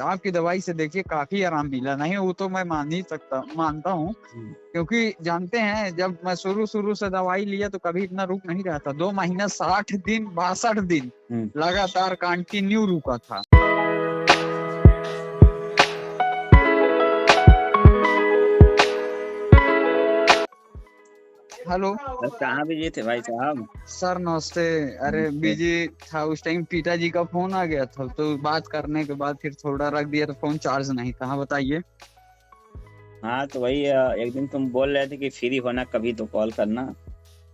आपकी दवाई से देखिए काफी आराम मिला। नहीं वो तो मैं मानता हूँ, क्योंकि जानते हैं जब मैं शुरू से दवाई लिया तो कभी इतना रुक नहीं रहा था। 2 महीना 60 दिन 62 दिन लगातार कंटिन्यू रुका था। हेलो कहाँ बिजी थे भाई साहब? सर, नमस्ते। अरे बिजी था उस टाइम, पिताजी का फोन आ गया था तो बात करने के बाद फिर थोड़ा रख दिया तो फोन चार्ज नहीं था। हाँ बताइए। हाँ तो वही एक दिन तुम बोल रहे थे कि फ्री होना कभी तो कॉल करना।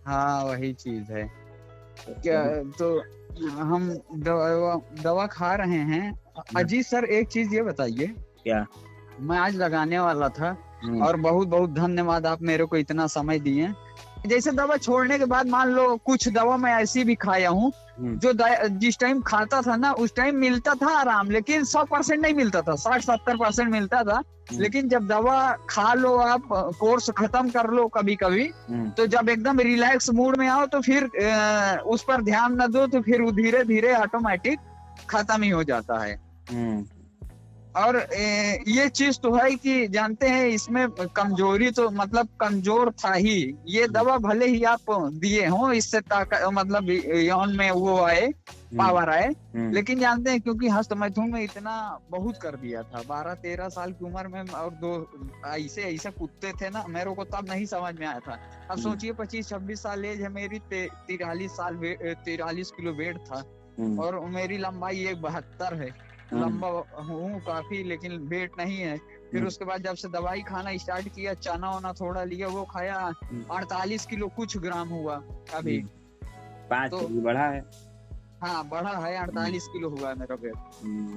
हाँ वही चीज है क्या। तो तो हम दवा खा रहे हैं। अजीत सर, एक चीज ये बताइए, क्या? मैं आज लगाने वाला था और बहुत बहुत धन्यवाद, आप मेरे को इतना समय दिए। जैसे दवा छोड़ने के बाद मान लो कुछ दवा मैं ऐसी भी खाया हूँ जो जिस टाइम खाता था ना उस टाइम मिलता था आराम, लेकिन 100% नहीं मिलता था, 60-70% मिलता था। लेकिन जब दवा खा लो, आप कोर्स खत्म कर लो कभी कभी, तो जब एकदम रिलैक्स मूड में आओ तो फिर उस पर ध्यान न दो तो फिर वो धीरे धीरे ऑटोमेटिक खत्म ही हो जाता है। और ये चीज तो है कि जानते हैं इसमें कमजोरी तो मतलब कमजोर था ही। ये दवा भले ही आप दिए हो, इससे मतलब यौन में वो आए, पावर आए, लेकिन जानते हैं क्योंकि हस्त मैथुन में इतना बहुत कर दिया था 12-13 साल की उम्र में, और 2 ऐसे कुत्ते थे ना, मेरे को तब नहीं समझ में आया था। अब सोचिए 25-26 साल एज है मेरी, 43 किलो वेट था और मेरी लंबाई 1.72 है। लंबा हूँ काफी, लेकिन वेट नहीं है। फिर उसके बाद जब से दवाई खाना स्टार्ट किया, चना वना थोड़ा लिया, वो खाया, 48 किलो कुछ ग्राम हुआ अभी। 5 किलो बढ़ा है। हाँ बढ़ा है, 48 किलो हुआ है मेरा वेट।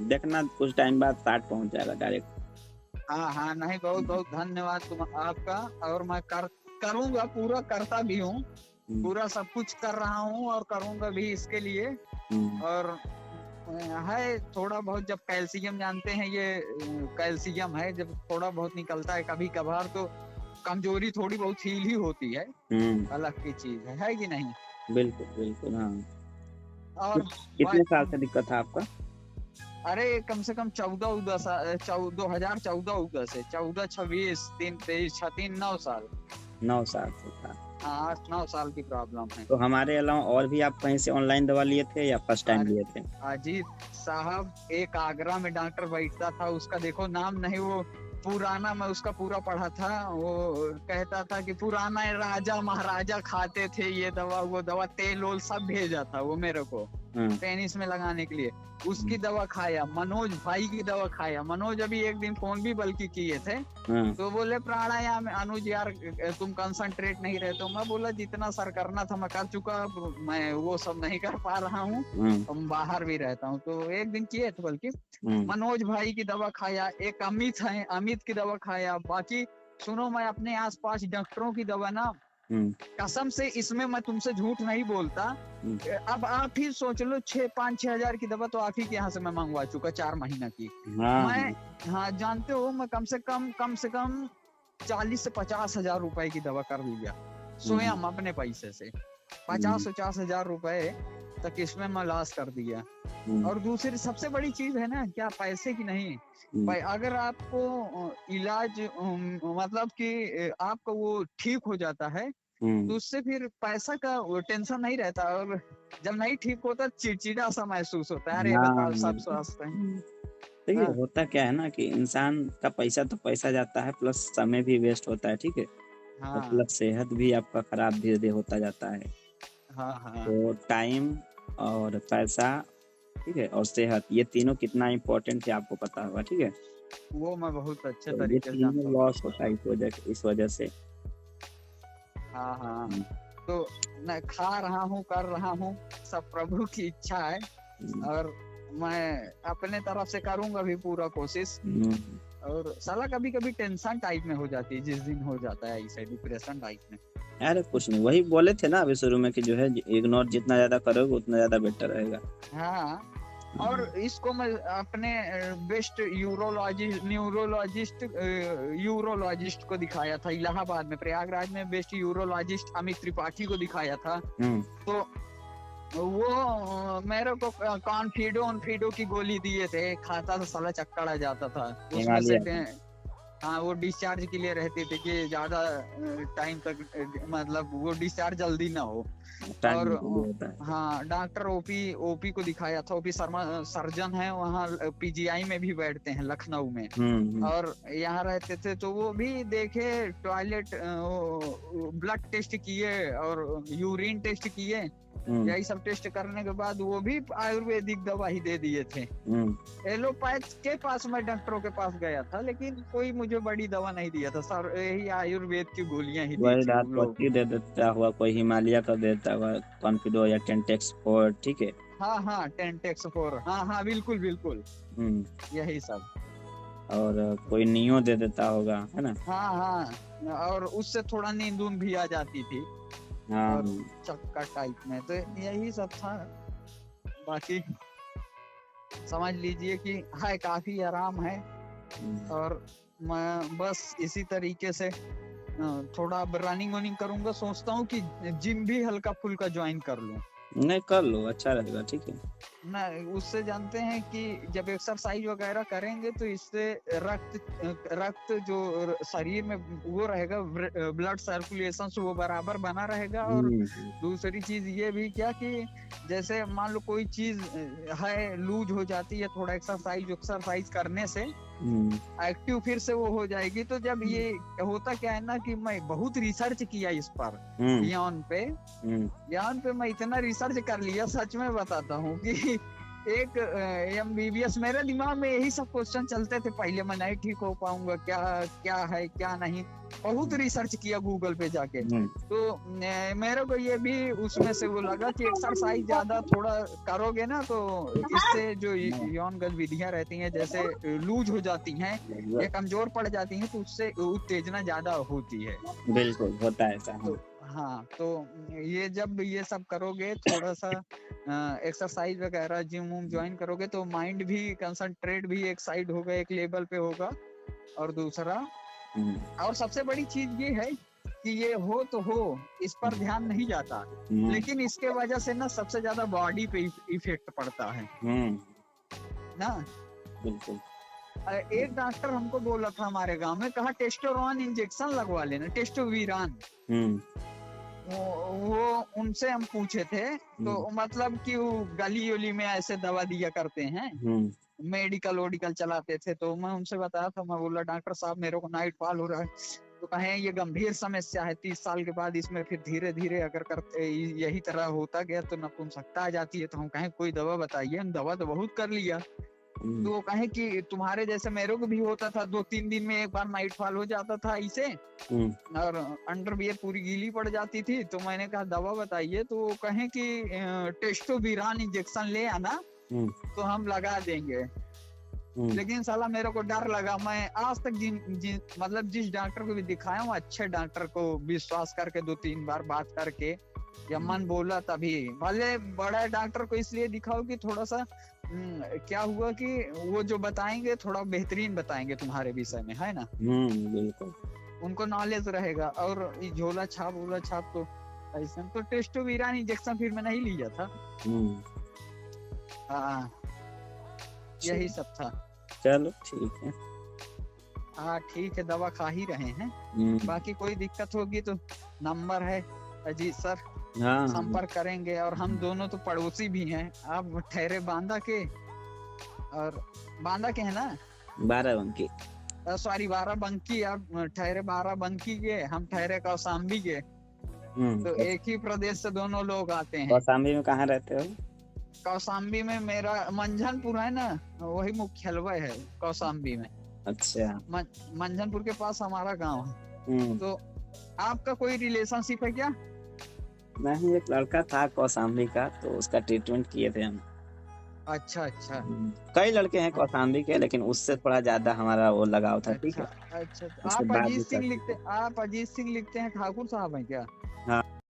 देखना कुछ टाइम बाद 60 पहुंच जाएगा डायरेक्ट। हाँ नहीं, बहुत बहुत धन्यवाद आपका। और मैं करूँगा, पूरा करता भी हूँ, पूरा सब कुछ कर रहा हूँ और करूँगा भी इसके लिए। और है थोड़ा बहुत, जब कैल्शियम जानते हैं, ये कैल्शियम है, जब थोड़ा बहुत निकलता है कभी कभार तो कमजोरी थोड़ी बहुत फील ही होती है, अलग की चीज है कि नहीं? बिल्कुल बिल्कुल। हाँ। और कितने साल से दिक्कत था आपका? अरे कम से कम 2014 से 14-26 3-23 9 साल। 9 साल से था। 8-9 साल की प्रॉब्लम है। तो हमारे अलावा और भी आप कहीं से ऑनलाइन दवा लिए थे या फर्स्ट टाइम लिए थे? अजीत साहब, एक आगरा में डॉक्टर बैठता था, उसका देखो नाम नहीं, वो पुराना, मैं उसका पूरा पढ़ा था। वो कहता था कि पुराना राजा महाराजा खाते थे ये दवा, वो दवा, तेल ओल सब भेजा था वो मेरे को टेनिस में लगाने के लिए। उसकी दवा खाया, मनोज भाई की दवा खाया। मनोज अभी एक दिन फोन भी बल्कि किए थे, तो बोले प्राणायाम अनुज यार तुम कंसंट्रेट नहीं रहते हो। मैं बोला जितना सर करना था मैं कर चुका, मैं वो सब नहीं कर पा रहा हूँ, बाहर भी रहता हूँ। तो एक दिन किए थे बल्कि, मनोज भाई की दवा खाया, एक अमित है, अमित की दवा खाया। बाकी सुनो, मैं अपने आसपास डॉक्टरों की दवा ना, कसम से इसमें मैं तुमसे झूठ नहीं बोलता, अब आप ही सोच लो 6-5-6 हजार की दवा तो आप ही के यहाँ से मैं मंगवा चुका 4 महीना की। मैं जानते हो, मैं कम से कम 40 से 50 हजार रुपए की दवा कर लिया स्वयं अपने पैसे से। 50-50 हजार रुपए तक इसमें मैं लॉस कर दिया। और दूसरी सबसे बड़ी चीज है ना, क्या पैसे की नहीं, भाई अगर आपको इलाज मतलब कि आपका वो ठीक हो जाता है तो उससे फिर पैसा का टेंशन नहीं रहता। और जब नहीं ठीक होता चिड़चिड़ा सा महसूस होता है, अरे बताओ सब स्वास्थ्य है। देखिए होता क्या है ना कि इंसान का पैसा तो पैसा जाता है, प्लस समय भी वेस्ट होता है, ठीक है, और प्लस सेहत भी आपका खराब धीरे धीरे होता जाता है। तो टाइम और पैसा, ठीक है, और सेहत, ये तीनों कितना इम्पोर्टेंट है आपको पता होगा, ठीक है। वो मैं बहुत अच्छे तो तरीके से जानता हूँ। लॉस होता है इस वजह से। हाँ तो मैं खा रहा हूँ, कर रहा हूँ, सब प्रभु की इच्छा है और मैं अपने तरफ से करूंगा भी पूरा कोशिश। और साला कभी कभी टेंशन टाइप में हो जाती है, जिस दिन हो जाता है ऐसे डिप्रेशन टाइप में। अरे कुछ नहीं, वही बोले थे ना अभी शुरू में कि जो है इग्नोर जितना ज्यादा करोगे उतना ज्यादा बेटर रहेगा। हाँ, और इसको मैं अपने बेस्ट यूरोलॉजिस्ट को दिखाया था इलाहाबाद में, प्रयागराज में बेस्ट यूरोलॉजिस्ट अमित त्रिपाठी को दिखाया था। तो वो मेरे को कॉन्फिडो की गोली दिए थे, खाता तो साला चक्कर आ जाता था उसमें से। हिमालय हाँ, वो डिस्चार्ज के लिए रहती थी कि ज्यादा टाइम तक मतलब वो डिस्चार्ज जल्दी ना हो। और होता है। हाँ, डॉक्टर ओपी को दिखाया था। ओपी शर्मा सर्जन है, वहाँ पीजीआई में भी बैठते हैं लखनऊ में, और यहाँ रहते थे। तो वो भी देखे, टॉयलेट ब्लड टेस्ट किए और यूरिन टेस्ट किए। यही सब टेस्ट करने के बाद वो भी आयुर्वेदिक दवा ही दे दिए थे। एलोपैथ के पास मैं डॉक्टरों के पास गया था, लेकिन कोई मुझे बड़ी दवा नहीं दिया था सर, यही आयुर्वेद की गोलियां ही दी थी उन लोग। दे देता हुआ, कोई हिमालय का देता हुआ, कॉन्फिडो या टेंटेक्स 4, ठीक है। हाँ, टेंटेक्स 4, हाँ बिल्कुल बिल्कुल, यही सब। और कोई नियो दे देता होगा, है ना। हाँ, और उससे थोड़ा नींद भी आ जाती थी। और चक्का टाइप में, तो यही सब था। बाकी समझ लीजिए कि है काफी आराम है। और मैं बस इसी तरीके से थोड़ा रनिंग वनिंग करूंगा, सोचता हूँ कि जिम भी हल्का फुल्का ज्वाइन कर लूं। नहीं, कर लो, अच्छा रहेगा, ठीक है ना। उससे जानते हैं कि जब एक्सरसाइज वगैरह करेंगे तो इससे रक्त जो शरीर में वो रहेगा, ब्लड सर्कुलेशन वो बराबर बना रहेगा। और दूसरी चीज ये भी क्या कि जैसे मान लो कोई चीज है लूज हो जाती है, थोड़ा एक्सरसाइज करने से एक्टिव फिर से वो हो जाएगी। तो जब ये होता क्या है ना कि मैं बहुत रिसर्च किया इस पर, यान पे मैं इतना रिसर्च कर लिया, सच में बताता हूँ कि एक MBBS मेरे दिमाग में यही सब क्वेश्चन चलते थे पहले। मैं नहीं ठीक हो पाऊंगा, क्या है क्या नहीं, बहुत रिसर्च किया गूगल पे जाके। तो मेरे को ये भी उसमें से वो लगा कि एक्सरसाइज ज्यादा थोड़ा करोगे ना, तो इससे जो यौन गतिविधियां रहती हैं जैसे लूज हो जाती हैं या कमजोर पड़ जाती हैं, तो उससे उत्तेजना ज्यादा होती है। बिल्कुल होता है ऐसा। हाँ, तो ये जब ये सब करोगे, थोड़ा सा एक्सरसाइज वगैरह जिम ज्वाइन करोगे, तो माइंड भी कंसंट्रेट भी एक साइड होगा, एक लेवल पे होगा। और दूसरा और सबसे बड़ी चीज ये है कि ये हो तो हो, इस पर ध्यान नहीं जाता, लेकिन इसके वजह से ना सबसे ज्यादा बॉडी पे इफेक्ट पड़ता है ना। बिल्कुल। एक डॉक्टर हमको बोला था हमारे गांव में, कहा टेस्टोस्टेरोन इंजेक्शन लगवा लेना, टेस्टोस्टेरोन। वो उनसे हम पूछे थे, तो मतलब कि वो गली उली में ऐसे दवा दिया करते हैं, मेडिकल चलाते थे। तो मैं उनसे बताया था, मैं बोला डॉक्टर साहब मेरे को नाइट फॉल हो रहा है। तो कहे ये गंभीर समस्या है, 30 साल के बाद इसमें फिर धीरे धीरे अगर करते यही तरह होता गया तो नपुंसकता आ जाती है। तो हम कहें कोई दवा बताइए, हम दवा तो बहुत कर लिया। तो वो कहे कि तुम्हारे जैसे मेरे को भी होता था, 2-3 दिन में एक बार नाइट फॉल हो जाता था इसे, और अंडरवियर पूरी गीली पड़ जाती थी। तो मैंने कहा दवा बताइए। तो वो कहे कि टेस्टोस्टेरोन इंजेक्शन ले आना, तो हम लगा देंगे। लेकिन साला मेरे को डर लगा। मैं आज तक मतलब जिस डॉक्टर को भी दिखाया हूँ, अच्छे डॉक्टर को विश्वास करके 2-3 बार बात करके या मन बोला तभी, भले बड़ा डॉक्टर को इसलिए दिखाओ कि थोड़ा सा क्या हुआ कि वो जो बताएंगे थोड़ा बेहतरीन बताएंगे तुम्हारे विषय में, है ना। बिल्कुल, उनको नॉलेज रहेगा। और झोला छाप तो ऐसा। तो टेस्टोस्टेरोन इंजेक्शन फिर मैं नहीं लिया था। यही सब था। चलो ठीक है। हाँ ठीक है, दवा खा ही रहे हैं। बाकी कोई दिक्कत होगी तो नंबर है अजीत सर, संपर्क करेंगे। और हम दोनों तो पड़ोसी भी हैं। आप ठहरे बांदा के, और बांदा के है ना, बाराबंकी, सॉरी बाराबंकी। आप ठहरे बाराबंकी के, हम ठहरे कौशाम्बी के। तो एक ही प्रदेश से दोनों लोग आते हैं। कौशाम्बी में कहाँ रहते हो? कौशाम्बी में मेरा मंझनपुर है ना, वही मुख्यालय है कौशाम्बी में। अच्छा। मंझनपुर के पास हमारा गांव है। तो आपका कोई रिलेशनशिप है क्या? नहीं, एक लड़का था कौशाम्बी का, तो उसका ट्रीटमेंट किए थे हम। अच्छा। कई लड़के हैं कौशाम्बी के, लेकिन उससे थोड़ा ज्यादा हमारा वो लगाव था। ठीक है। अच्छा। आप अजीत सिंह लिखते हैं ठाकुर साहब हैं क्या?